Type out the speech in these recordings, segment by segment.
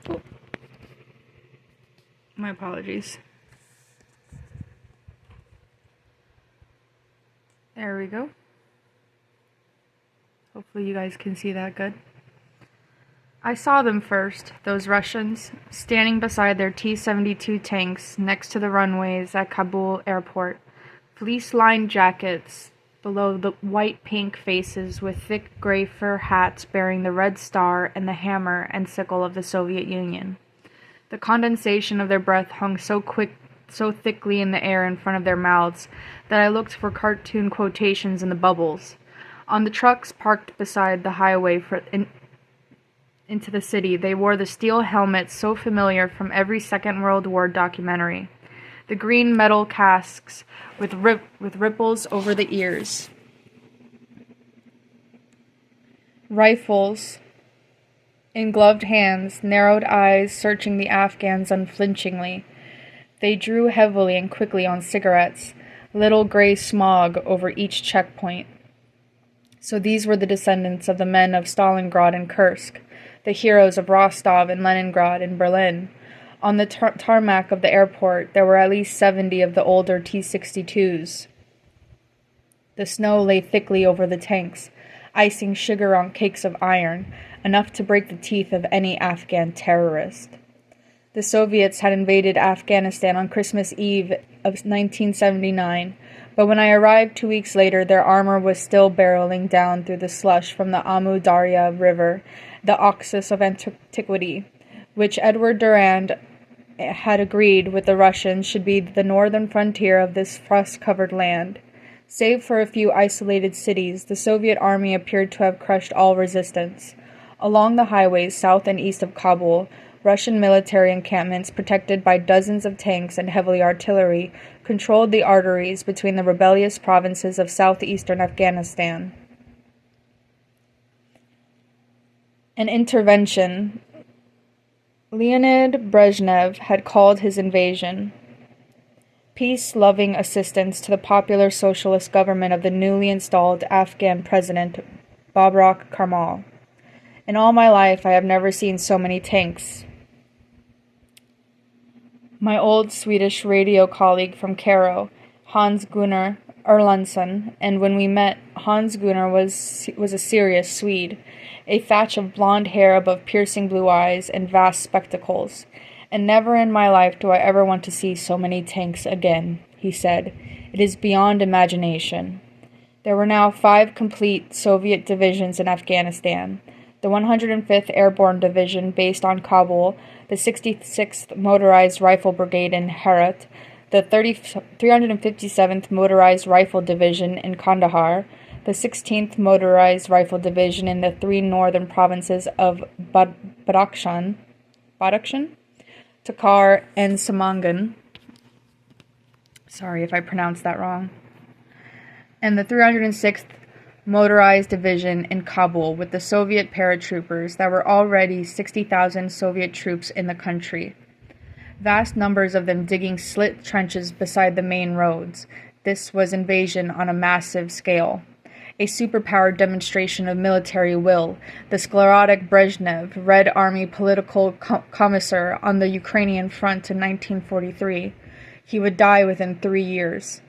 Oh, my apologies. There we go. Hopefully you guys can see that good. I saw them first, those Russians, standing beside their T-72 tanks next to the runways at Kabul airport, fleece-lined jackets below the white-pink faces with thick gray fur hats bearing the red star and the hammer and sickle of the Soviet Union. The condensation of their breath hung so thickly in the air in front of their mouths that I looked for cartoon quotations in the bubbles. On the trucks parked beside the highway into the city, they wore the steel helmets so familiar from every Second World War documentary. The green metal casques with ripples over the ears. Rifles in gloved hands, narrowed eyes searching the Afghans unflinchingly. They drew heavily and quickly on cigarettes, little gray smog over each checkpoint. So these were the descendants of the men of Stalingrad and Kursk, the heroes of Rostov and Leningrad and Berlin. On the tarmac of the airport, there were at least 70 of the older T-62s. The snow lay thickly over the tanks, icing sugar on cakes of iron, enough to break the teeth of any Afghan terrorist. The Soviets had invaded Afghanistan on Christmas Eve of 1979, but when I arrived 2 weeks later, their armor was still barreling down through the slush from the Amu Darya River, the Oxus of antiquity, which Edward Durand had agreed with the Russians should be the northern frontier of this frost-covered land. Save for a few isolated cities, the Soviet army appeared to have crushed all resistance. Along the highways south and east of Kabul, Russian military encampments, protected by dozens of tanks and heavy artillery, controlled the arteries between the rebellious provinces of southeastern Afghanistan. An intervention Leonid Brezhnev had called his invasion peace-loving assistance to the popular socialist government of the newly installed Afghan president Babrak Karmal. In all my life, I have never seen so many tanks. My old Swedish radio colleague from Cairo, Hans-Gunnar Erlandsson, and when we met, Hans-Gunnar was a serious Swede, a thatch of blonde hair above piercing blue eyes and vast spectacles. And never in my life do I ever want to see so many tanks again, he said. It is beyond imagination. There were now 5 complete Soviet divisions in Afghanistan. The 105th Airborne Division based on Kabul, the 66th Motorized Rifle Brigade in Herat, the 357th Motorized Rifle Division in Kandahar, the 16th Motorized Rifle Division in the 3 northern provinces of Badakhshan, Takhar, and Samangan. Sorry if I pronounced that wrong. And the 306th Motorized Division in Kabul with the Soviet paratroopers. There were already 60,000 Soviet troops in the country. Vast numbers of them digging slit trenches beside the main roads. This was invasion on a massive scale. A superpowered demonstration of military will, the sclerotic Brezhnev, Red Army political commissar on the Ukrainian front in 1943. He would die within 3 years.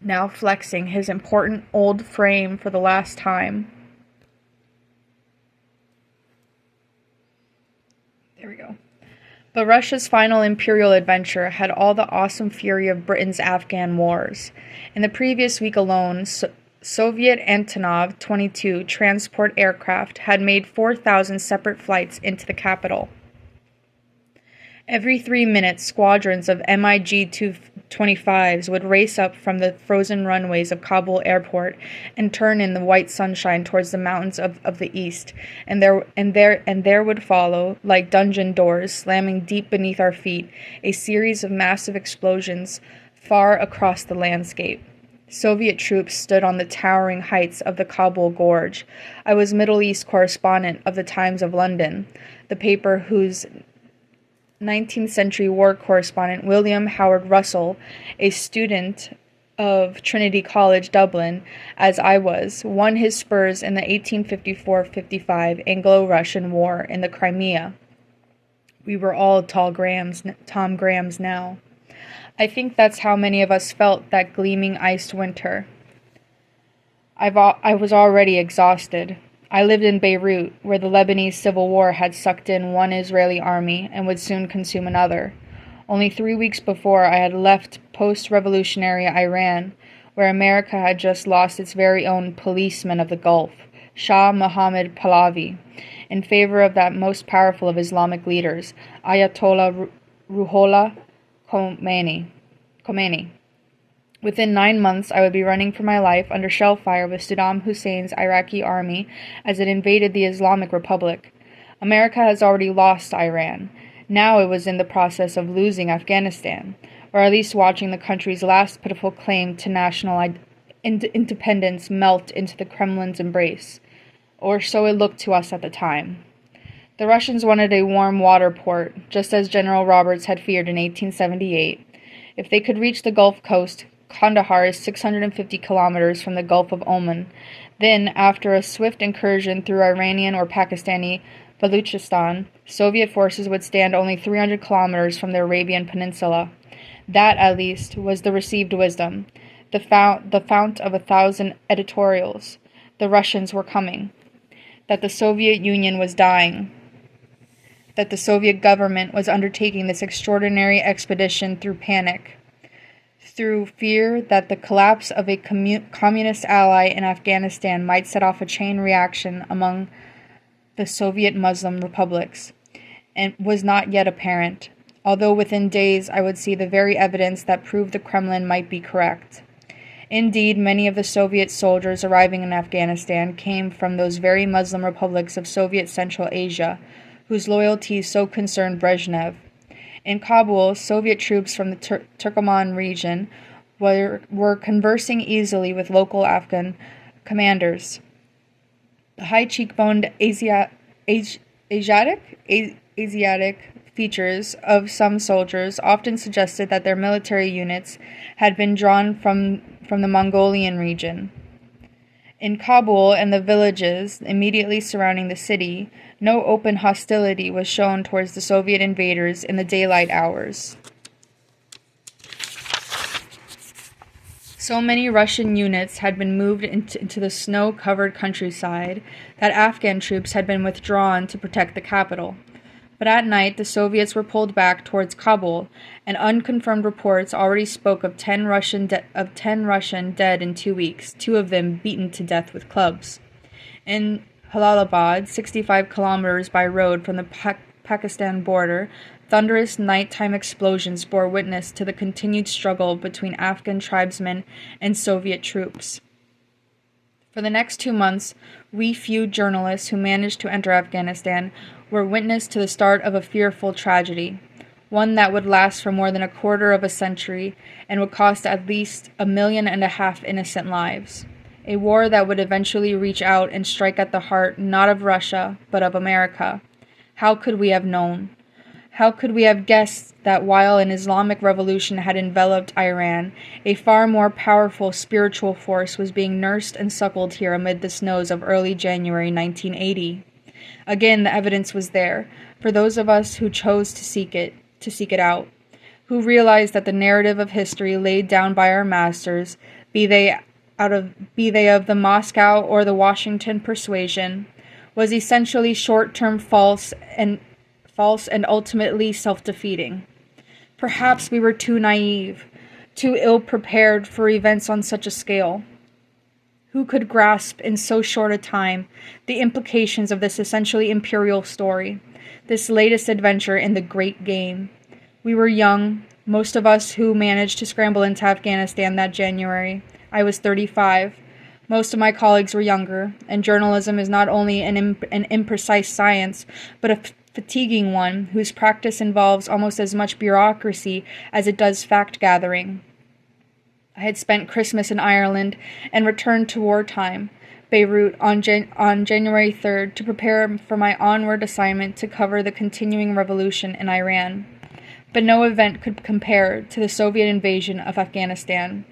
Now flexing his important old frame for the last time. There we go. But Russia's final imperial adventure had all the awesome fury of Britain's Afghan wars. In the previous week alone, Soviet Antonov 22 transport aircraft had made 4,000 separate flights into the capital. Every 3 minutes, squadrons of MiG-25s would race up from the frozen runways of Kabul airport and turn in the white sunshine towards the mountains of the east, and there would follow, like dungeon doors slamming deep beneath our feet, a series of massive explosions far across the landscape. Soviet troops stood on the towering heights of the Kabul Gorge. I was Middle East correspondent of the Times of London, the paper whose 19th century war correspondent William Howard Russell, a student of Trinity College, Dublin, as I was, won his spurs in the 1854-55 Anglo-Russian War in the Crimea. We were all Tom Grahams now. I think that's how many of us felt that gleaming iced winter. I was already exhausted. I lived in Beirut, where the Lebanese civil war had sucked in one Israeli army and would soon consume another. Only 3 weeks before, I had left post-revolutionary Iran, where America had just lost its very own policeman of the Gulf, Shah Mohammad Pahlavi, in favor of that most powerful of Islamic leaders, Ayatollah Ruhollah Khomeini. Within 9 months, I would be running for my life under shell fire with Saddam Hussein's Iraqi army as it invaded the Islamic Republic. America has already lost Iran. Now it was in the process of losing Afghanistan, or at least watching the country's last pitiful claim to national independence melt into the Kremlin's embrace. Or so it looked to us at the time. The Russians wanted a warm water port, just as General Roberts had feared in 1878. If they could reach the Gulf Coast, Kandahar is 650 kilometers from the Gulf of Oman. Then, after a swift incursion through Iranian or Pakistani Baluchistan, Soviet forces would stand only 300 kilometers from the Arabian Peninsula. That, at least, was the received wisdom, the fount of 1,000 editorials. The Russians were coming. That the Soviet Union was dying. That the Soviet government was undertaking this extraordinary expedition through panic. Through fear that the collapse of a communist ally in Afghanistan might set off a chain reaction among the Soviet Muslim republics, and was not yet apparent, although within days I would see the very evidence that proved the Kremlin might be correct. Indeed, many of the Soviet soldiers arriving in Afghanistan came from those very Muslim republics of Soviet Central Asia, whose loyalties so concerned Brezhnev. In Kabul, Soviet troops from the Turkoman region were conversing easily with local Afghan commanders. The high cheekboned Asiatic features of some soldiers often suggested that their military units had been drawn from the Mongolian region. In Kabul and the villages immediately surrounding the city, no open hostility was shown towards the Soviet invaders in the daylight hours. So many Russian units had been moved into the snow-covered countryside that Afghan troops had been withdrawn to protect the capital. But at night, the Soviets were pulled back towards Kabul, and unconfirmed reports already spoke of 10 Russian dead in 2 weeks, 2 of them beaten to death with clubs. In Jalalabad, 65 kilometers by road from the Pakistan border, thunderous nighttime explosions bore witness to the continued struggle between Afghan tribesmen and Soviet troops. For the next 2 months, we few journalists who managed to enter Afghanistan were witness to the start of a fearful tragedy, one that would last for more than a quarter of a century and would cost at least 1.5 million innocent lives. A war that would eventually reach out and strike at the heart not of Russia, but of America. How could we have known? How could we have guessed that while an Islamic revolution had enveloped Iran, a far more powerful spiritual force was being nursed and suckled here amid the snows of early January 1980? Again, the evidence was there, for those of us who chose to seek it out, who realized that the narrative of history laid down by our masters, be they of the Moscow or the Washington persuasion, was essentially short-term false and ultimately self-defeating. Perhaps we were too naive, too ill-prepared for events on such a scale. Who could grasp in so short a time the implications of this essentially imperial story, this latest adventure in the great game? We were young, most of us who managed to scramble into Afghanistan that January. I was 35. Most of my colleagues were younger, and journalism is not only an imprecise science, but a fatiguing one whose practice involves almost as much bureaucracy as it does fact-gathering. I had spent Christmas in Ireland and returned to wartime, Beirut, on January 3rd to prepare for my onward assignment to cover the continuing revolution in Iran. But no event could compare to the Soviet invasion of Afghanistan.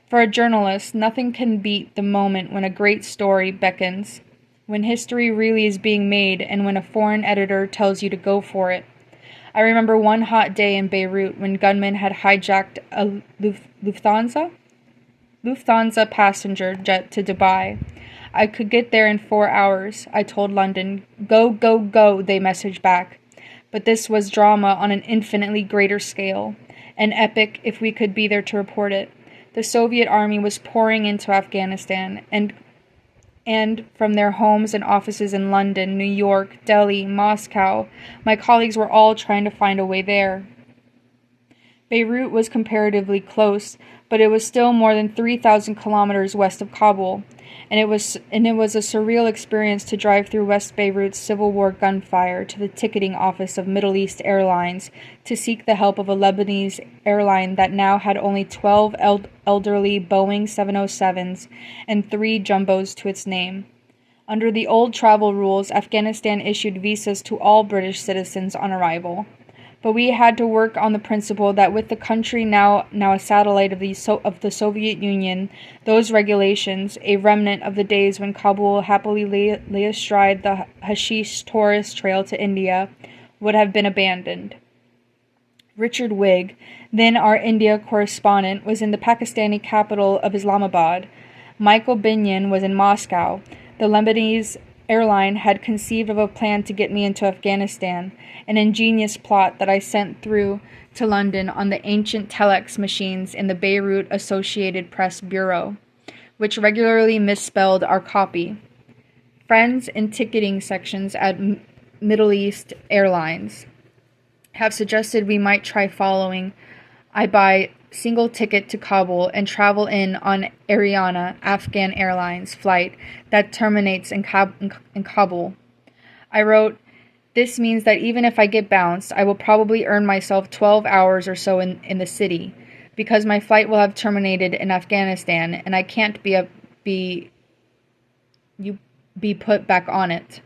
For a journalist, nothing can beat the moment when a great story beckons, when history really is being made and when a foreign editor tells you to go for it. I remember one hot day in Beirut when gunmen had hijacked a Lufthansa passenger jet to Dubai. I could get there in 4 hours, I told London. Go, go, go, they messaged back. But this was drama on an infinitely greater scale, an epic if we could be there to report it. The Soviet army was pouring into Afghanistan, and from their homes and offices in London, New York, Delhi, Moscow, my colleagues were all trying to find a way there. Beirut was comparatively close, but it was still more than 3,000 kilometers west of Kabul, and it was a surreal experience to drive through West Beirut's Civil War gunfire to the ticketing office of Middle East Airlines to seek the help of a Lebanese airline that now had only 12 elderly Boeing 707s and 3 jumbos to its name. Under the old travel rules, Afghanistan issued visas to all British citizens on arrival. But we had to work on the principle that with the country now a satellite of the Soviet Union, those regulations, a remnant of the days when Kabul happily lay astride the hashish tourist trail to India, would have been abandoned. Richard Wigg, then our India correspondent, was in the Pakistani capital of Islamabad. Michael Binyon was in Moscow. The Lebanese airline had conceived of a plan to get me into Afghanistan, an ingenious plot that I sent through to London on the ancient telex machines in the Beirut Associated Press Bureau, which regularly misspelled our copy. Friends in ticketing sections at Middle East Airlines have suggested we might try following. I buy single ticket to Kabul and travel in on Ariana, Afghan Airlines flight that terminates in Kabul. I wrote, this means that even if I get bounced, I will probably earn myself 12 hours or so in the city, because my flight will have terminated in Afghanistan and I can't be put back on it.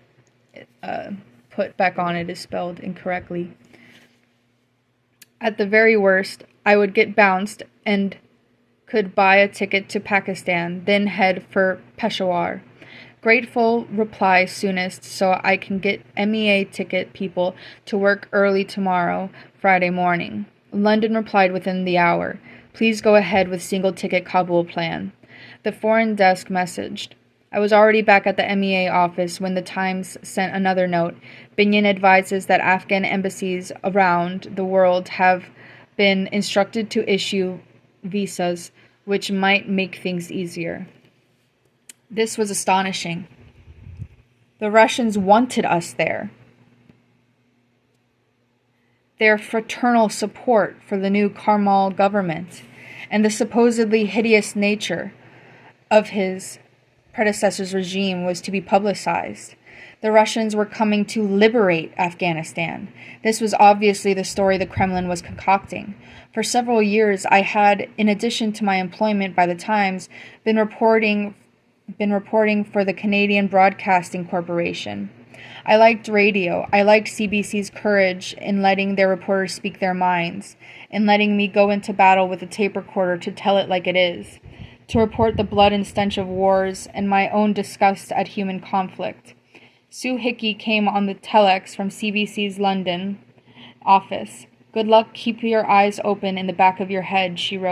Put back on it is spelled incorrectly. At the very worst, I would get bounced and could buy a ticket to Pakistan, then head for Peshawar. Grateful reply soonest so I can get MEA ticket people to work early tomorrow, Friday morning. London replied within the hour. Please go ahead with single ticket Kabul plan. The foreign desk messaged. I was already back at the MEA office when the Times sent another note. Binyon advises that Afghan embassies around the world have been instructed to issue visas, which might make things easier. This was astonishing. The Russians wanted us there. Their fraternal support for the new Karmal government and the supposedly hideous nature of his predecessor's regime was to be publicized. The Russians were coming to liberate Afghanistan. This was obviously the story the Kremlin was concocting. For several years, I had, in addition to my employment by the Times, been reporting for the Canadian Broadcasting Corporation. I liked radio. I liked CBC's courage in letting their reporters speak their minds, in letting me go into battle with a tape recorder to tell it like it is, to report the blood and stench of wars and my own disgust at human conflict. Sue Hickey came on the telex from CBC's London office. Good luck, keep your eyes open in the back of your head, she wrote.